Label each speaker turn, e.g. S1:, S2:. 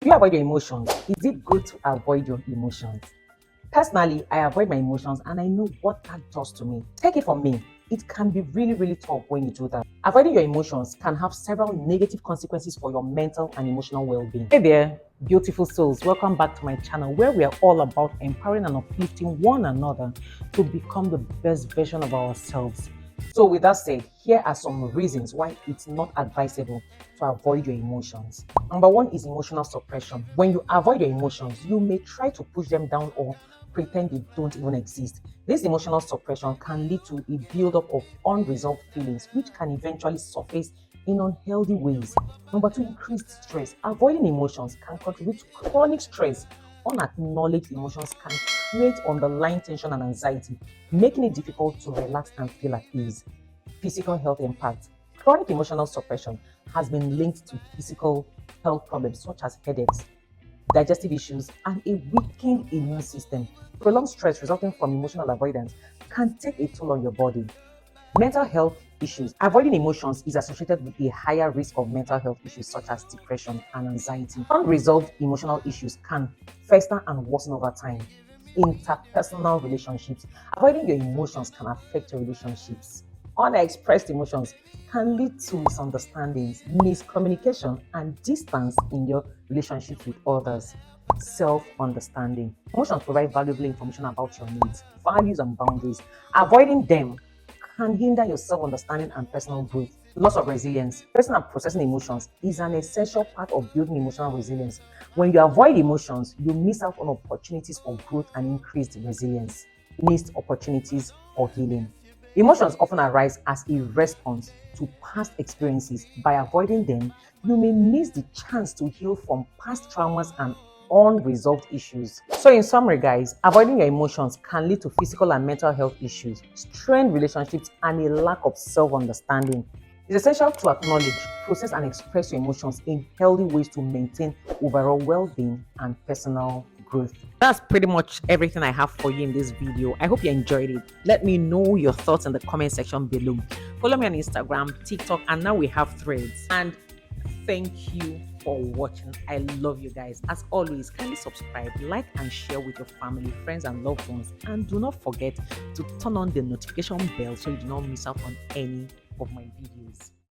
S1: Do you avoid your emotions? Is it good to avoid your emotions? Personally, I avoid my emotions and I know what that does to me. Take it from me, it can be really tough when you do that. Avoiding your emotions can have several negative consequences for your mental and emotional well-being. Hey there, beautiful souls. Welcome back to my channel where we are all about empowering and uplifting one another to become the best version of ourselves. So with that said, here are some reasons why it's not advisable to avoid your emotions. Number one is emotional suppression. When you avoid your emotions, you may try to push them down or pretend they don't even exist. This emotional suppression can lead to a buildup of unresolved feelings, which can eventually surface in unhealthy ways. Number two, increased stress. Avoiding emotions can contribute to chronic stress. Unacknowledged emotions can create underlying tension and anxiety, making it difficult to relax and feel at ease. Physical health impact. Chronic emotional suppression has been linked to physical health problems such as headaches, digestive issues, and a weakened immune system. Prolonged stress resulting from emotional avoidance can take a toll on your body. Mental health issues. Avoiding emotions is associated with a higher risk of mental health issues such as depression and anxiety. Unresolved emotional issues can fester and worsen over time. Interpersonal relationships. Avoiding your emotions can affect your relationships. Unexpressed emotions can lead to misunderstandings, miscommunication, and distance in your relationships with others. Self-understanding. Emotions provide valuable information about your needs, values, and boundaries. Avoiding them can hinder your self-understanding and personal growth. Loss of resilience. Processing and processing emotions is an essential part of building emotional resilience. When you avoid emotions, you miss out on opportunities for growth and increased resilience. Missed opportunities for healing. Emotions often arise as a response to past experiences. By avoiding them, you may miss the chance to heal from past traumas and unresolved issues. So in summary, guys, avoiding your emotions can lead to physical and mental health issues, strained relationships, and a lack of self-understanding. It's essential to acknowledge, process, and express your emotions in healthy ways to maintain overall well-being and personal growth. That's pretty much everything I have for you in this video. I hope you enjoyed it. Let me know your thoughts in the comment section below. Follow me on Instagram, TikTok, and now we have Threads. And thank you for watching. I love you guys. As always, kindly subscribe, like, and share with your family, friends, and loved ones. And do not forget to turn on the notification bell so you do not miss out on any of my videos.